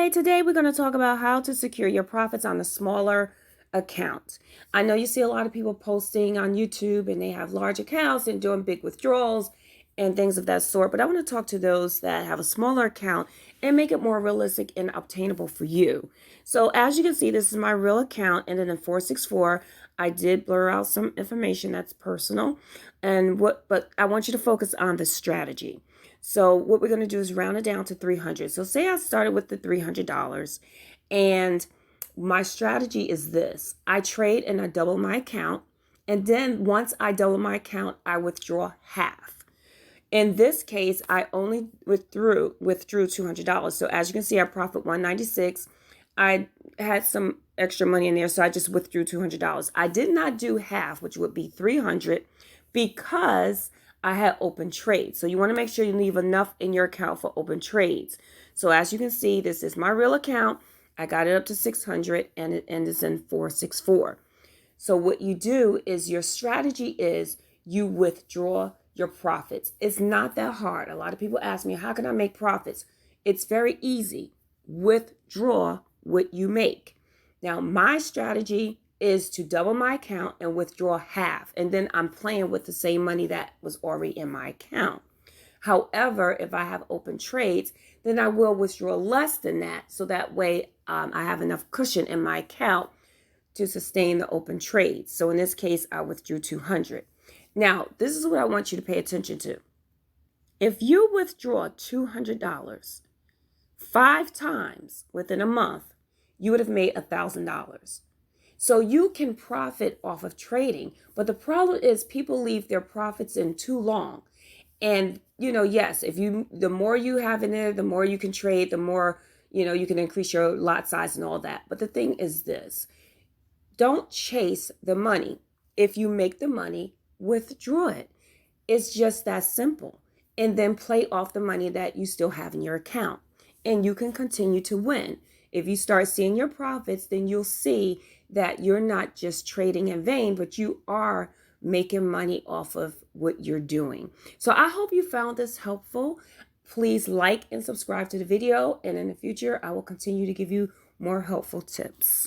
Hi, today we're going to talk about how to secure your profits on a smaller account. I know you see a lot of people posting on YouTube and they have large accounts and doing big withdrawals and things of that sort, but I want to talk to those that have a smaller account and make it more realistic and obtainable for you. So as you can see, this is my real account, and then in 464, I did blur out some information that's personal, but I want you to focus on the strategy. So what we're going to do is round it down to 300. So say I started with the $300, and my strategy is this. I trade and I double my account, and then once I double my account, I withdraw half. In this case, I only withdrew $200. So as you can see, I profit $196. I had some extra money in there, so I just withdrew $200. I did not do half, which would be $300, because I had open trades. So you want to make sure you leave enough in your account for open trades. So as you can see, this is my real account. I got it up to 600 and it ends in 464. So what you do is, your strategy is you withdraw your profits. It's not that hard. A lot of people ask me, how can I make profits? It's very easy. Withdraw what you make. Now, my strategy is to double my account and withdraw half. And then I'm playing with the same money that was already in my account. However, if I have open trades, then I will withdraw less than that. So that way I have enough cushion in my account to sustain the open trades. So in this case, I withdrew 200. Now, this is what I want you to pay attention to. If you withdraw $200 5 times within a month, you would have made $1,000. So you can profit off of trading, but the problem is people leave their profits in too long. And, yes, the more you have in there, the more you can trade, the more, you can increase your lot size and all that. But the thing is this, don't chase the money. If you make the money, withdraw it. It's just that simple. And then play off the money that you still have in your account. And you can continue to win. If you start seeing your profits, then you'll see that you're not just trading in vain, but you are making money off of what you're doing. So I hope you found this helpful. Please like and subscribe to the video. And in the future, I will continue to give you more helpful tips.